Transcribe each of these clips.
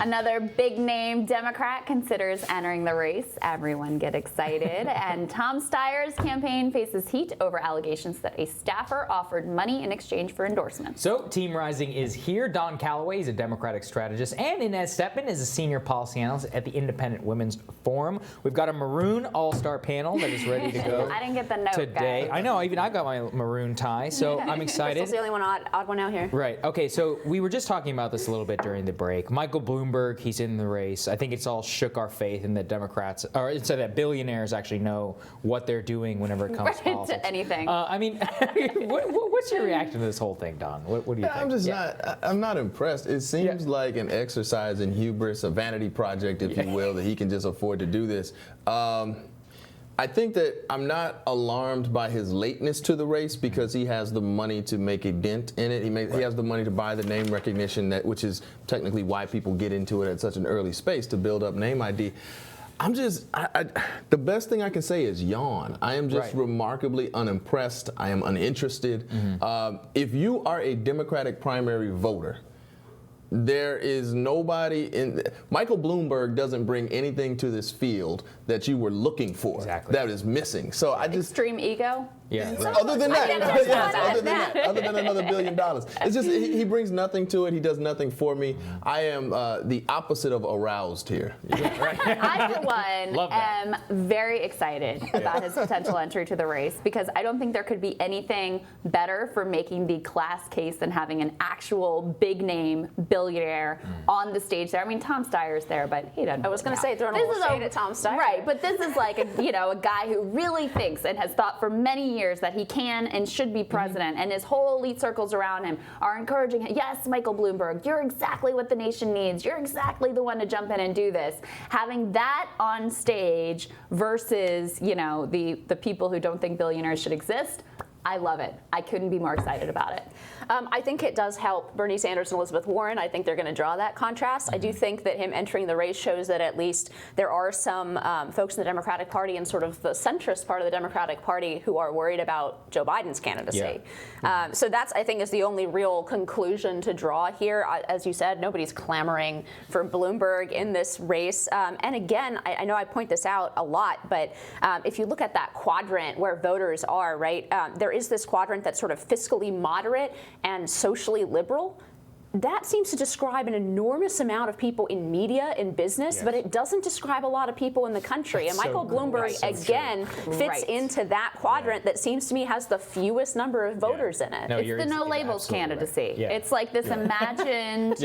Another big name Democrat considers entering the race. Everyone get excited. And Tom Steyer's campaign faces heat over allegations that a staffer offered money in exchange for endorsements. So Team Rising is here. Don Calloway is a Democratic strategist, and Inez Stepman is a senior policy analyst at the Independent Women's Forum. We've got a maroon all-star panel that is ready to go. I didn't get the note, today. guys. I know, even I've got my maroon tie, so I'm excited. Crystal's the only one odd one out here. Right. Okay, so we were just talking about this a little bit during the break. Michael Bloomberg, he's in the race. I think it's all shook our faith in that Democrats, or so that billionaires actually know what they're doing whenever it comes to politics. To anything. I mean, what's your reaction to this whole thing, Don? What do you think? I'm not impressed. It seems like an exercise in hubris, a vanity project, if you will, that he can just afford to do this. I think that I'm not alarmed by his lateness to the race because he has the money to make a dent in it. He has the money to buy the name recognition, which is technically why people get into it at such an early space, to build up name ID. The best thing I can say is yawn. I am just remarkably unimpressed. I am uninterested. If you are a Democratic primary voter, there is nobody in. Michael Bloomberg doesn't bring anything to this field that you were looking for. Exactly. That is missing. So I just extreme ego. Yeah. Right. Other than that, other than another $1 billion, it's just he brings nothing to it. He does nothing for me. I am the opposite of aroused here. I, for one, am very excited about his potential entry to the race because I don't think there could be anything better for making the class case than having an actual big name billionaire on the stage there. I mean, Tom Steyer's there, but he doesn't. I was going to say, throwing a little shade at Tom Steyer. Right, but this is like a guy who really thinks and has thought for many years that he can and should be president, and his whole elite circles around him are encouraging him. Yes, Michael Bloomberg, you're exactly what the nation needs. You're exactly the one to jump in and do this. Having that on stage versus, the people who don't think billionaires should exist, I love it. I couldn't be more excited about it. I think it does help Bernie Sanders and Elizabeth Warren. I think they're going to draw that contrast. I do think that him entering the race shows that at least there are some folks in the Democratic Party and sort of the centrist part of the Democratic Party who are worried about Joe Biden's candidacy. Yeah. So that's, I think, is the only real conclusion to draw here. As you said, nobody's clamoring for Bloomberg in this race. And again, I know I point this out a lot, but if you look at that quadrant where voters are, right, there is this quadrant that's sort of fiscally moderate and socially liberal. That seems to describe an enormous amount of people in media, in business, but it doesn't describe a lot of people in the country. That's and Michael Bloomberg, again, fits into that quadrant that seems to me has the fewest number of voters in it. No, it's the no labels candidacy. Right. Yeah. It's like this imagined,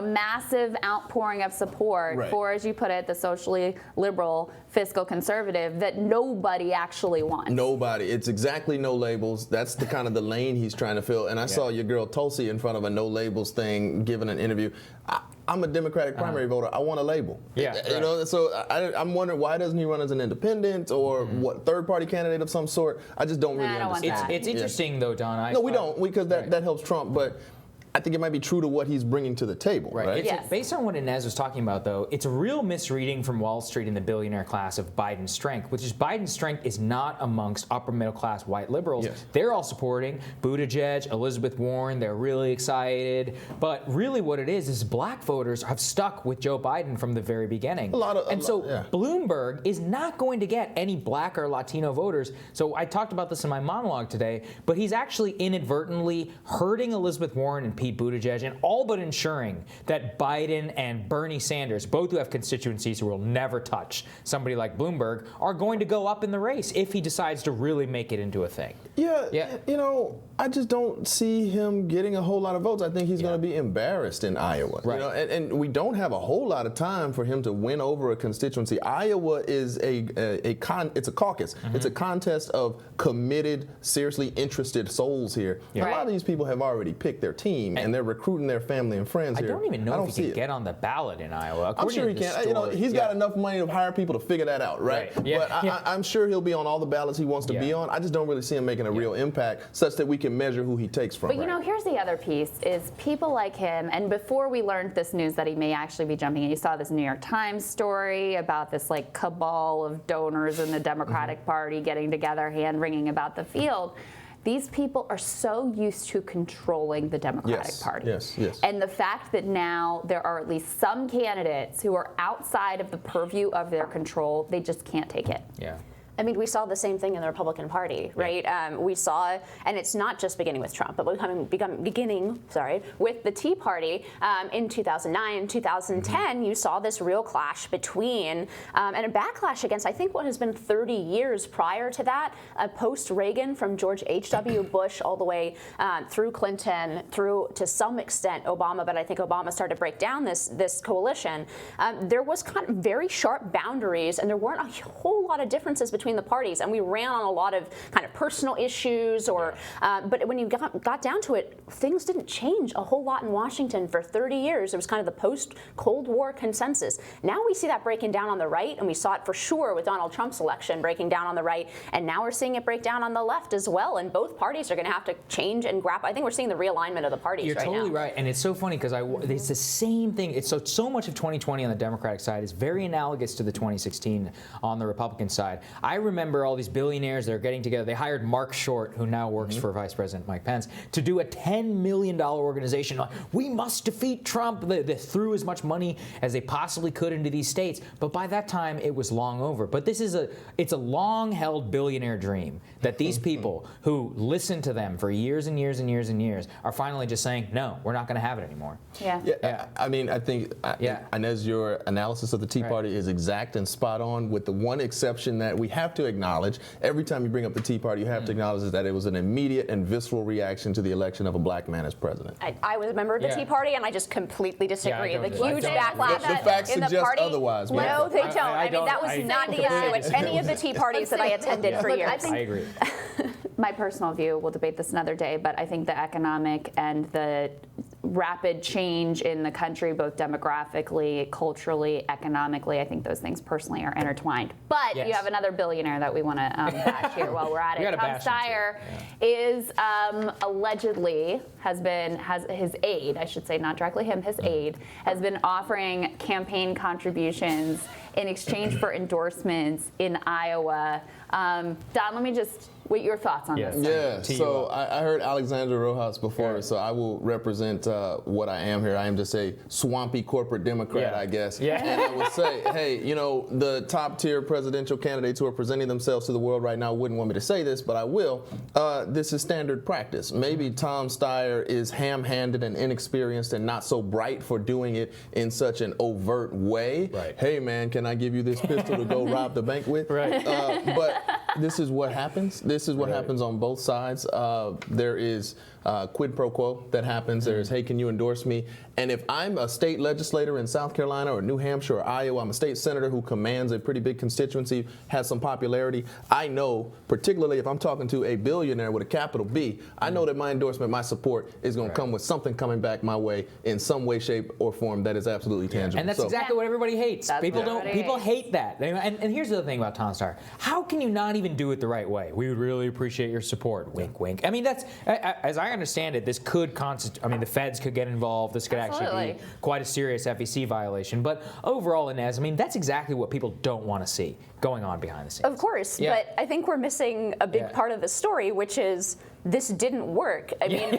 massive outpouring of support for, as you put it, the socially liberal fiscal conservative that nobody actually wants. Nobody. It's exactly no labels. That's the kind of the lane he's trying to fill. And I saw your girl Tulsi in front of a no labels thing giving an interview. I'm a Democratic primary voter. I want a label. So I'm wondering, why doesn't he run as an independent or what third-party candidate of some sort? I just don't really understand. It's interesting, though, Don. No, we don't, because that helps Trump, but I think it might be true to what he's bringing to the table, right? Based on what Inez was talking about, though, it's a real misreading from Wall Street in the billionaire class of Biden's strength, which is Biden's strength is not amongst upper middle class white liberals. Yes. They're all supporting Buttigieg, Elizabeth Warren. They're really excited. But really what it is black voters have stuck with Joe Biden from the very beginning. Bloomberg is not going to get any black or Latino voters. So I talked about this in my monologue today, but he's actually inadvertently hurting Elizabeth Warren and Pete Buttigieg, and all but ensuring that Biden and Bernie Sanders, both who have constituencies who will never touch somebody like Bloomberg, are going to go up in the race if he decides to really make it into a thing. I just don't see him getting a whole lot of votes. I think he's going to be embarrassed in Iowa. Right. And we don't have a whole lot of time for him to win over a constituency. Iowa is it's a caucus. It's a contest of committed, seriously interested souls here. A lot of these people have already picked their team, and they're recruiting their family and friends here. I don't even know if he can get on the ballot in Iowa. I'm sure he can. He's got enough money to hire people to figure that out, right? But I'm sure he'll be on all the ballots he wants to be on. I just don't really see him making a real impact such that we can measure who he takes from. But here's the other piece is people like him, and before we learned this news that he may actually be jumping in, you saw this New York Times story about this like cabal of donors in the Democratic Party getting together, hand-wringing about the field. these people are so used to controlling the Democratic Party. Yes. And the fact that now there are at least some candidates who are outside of the purview of their control, they just can't take it. Yeah. I mean, we saw the same thing in the Republican Party, right? We saw, and it's not just beginning with Trump, but beginning with the Tea Party in 2009, 2010. You saw this real clash between and a backlash against, I think, what has been 30 years prior to that, post-Reagan, from George H.W. Bush all the way through Clinton, through to some extent Obama, but I think Obama started to break down this coalition. There was kind of very sharp boundaries, and there weren't a whole lot of differences between the parties, and we ran on a lot of kind of personal issues, or but when you got down to it, things didn't change a whole lot in Washington for 30 years. It was kind of the post-Cold War consensus. Now we see that breaking down on the right, and we saw it for sure with Donald Trump's election breaking down on the right, and now we're seeing it break down on the left as well, and both parties are going to have to change and grapple. I think we're seeing the realignment of the parties right now. You're totally right, and it's so funny because it's the same thing. It's so much of 2020 on the Democratic side is very analogous to the 2016 on the Republican side. I remember all these billionaires that are getting together. They hired Mark Short, who now works for Vice President Mike Pence, to do a $10 million organization. We must defeat Trump. They threw as much money as they possibly could into these states, but by that time it was long over. But it's a long-held billionaire dream that these people who listened to them for years and years and years and years are finally just saying, no, we're not going to have it anymore. I mean, I think Inez, your analysis of the Tea Party is exact and spot on, with the one exception that we have to acknowledge. Every time you bring up the Tea Party, you have to acknowledge that it was an immediate and visceral reaction to the election of a black man as president. I was a member of the Tea Party, and I just completely disagree. The huge backlash the facts in the suggest party. otherwise. No, they don't. I mean, that was not the issue at any of the Tea Parties that I attended for years. I agree. My personal view, we'll debate this another day, but I think the economic and the rapid change in the country, both demographically, culturally, economically, I think those things personally are intertwined. But you have another billionaire that we want to bash here while we're at it. Tom Steyer is allegedly has his aide, I should say, not directly him, his aide, has been offering campaign contributions in exchange for endorsements in Iowa. Don, let me just, what your thoughts on this? Yeah, so I heard Alexandra Rojas before, so I will represent what I am here. I am just a swampy corporate Democrat, I guess. And I would say, hey, you know, the top tier presidential candidates who are presenting themselves to the world right now wouldn't want me to say this, but I will. This is standard practice. Maybe Tom Steyer is ham-handed and inexperienced and not so bright for doing it in such an overt way. Hey, man, can I give you this pistol to go rob the bank with? But this is what happens. This is what happens on both sides. There is quid pro quo that happens. There's, hey, can you endorse me? And if I'm a state legislator in South Carolina or New Hampshire or Iowa, I'm a state senator who commands a pretty big constituency, has some popularity, I know, particularly if I'm talking to a billionaire with a capital B, I know that my endorsement, my support is going to come with something coming back my way in some way, shape, or form that is absolutely tangible. And that's exactly what everybody hates. People hate that. And here's the other thing about Tom Steyer. How can you not even do it the right way? We would really appreciate your support. Wink, wink. I mean, that's, as I understand it, this could constitute, I mean, the feds could get involved. This could actually be quite a serious FEC violation. But overall, Inez, I mean, that's exactly what people don't want to see going on behind the scenes. Of course, but I think we're missing a big part of the story, which is this didn't work. I mean,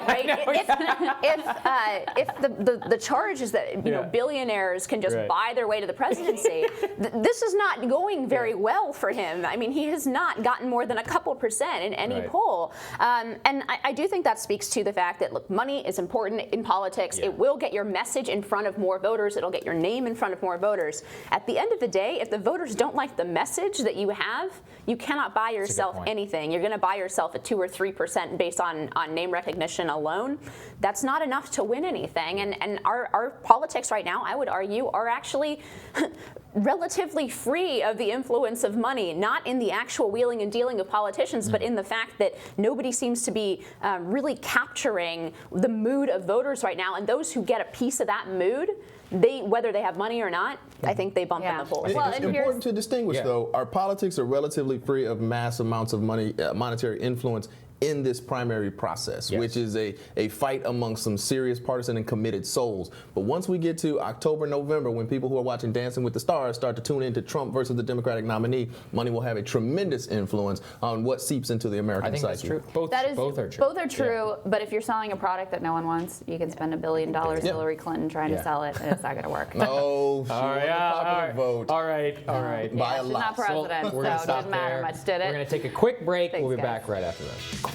if the charge is that billionaires can just buy their way to the presidency, this is not going very well for him. I mean, he has not gotten more than a couple % in any poll, and I do think that speaks to the fact that, look, money is important in politics. It will get your message in front of more voters. It'll get your name in front of more voters. At the end of the day, if the voters don't like the message that you have, you cannot buy yourself anything. You're going to buy yourself a 2 or 3% based on name recognition alone. That's not enough to win anything. And our politics right now, I would argue, are actually relatively free of the influence of money, not in the actual wheeling and dealing of politicians, but in the fact that nobody seems to be really capturing the mood of voters right now. And those who get a piece of that mood, whether they have money or not, I think they bump in the polls. Well, it's important to distinguish, though. Our politics are relatively free of mass amounts of money, monetary influence in this primary process, which is a fight amongst some serious partisan and committed souls. But once we get to October, November, when people who are watching Dancing with the Stars start to tune into Trump versus the Democratic nominee, money will have a tremendous influence on what seeps into the American psyche. I think that's true. Both are true. Both are true, but if you're selling a product that no one wants, you can spend $1 billion Hillary Clinton trying to sell it, and it's not going to work. No, she won the popular vote. All right. By a She's lot. not president, We're so gonna it stop didn't matter there. much, did it? We're going to take a quick break. Thanks, We'll be guys. back right after this.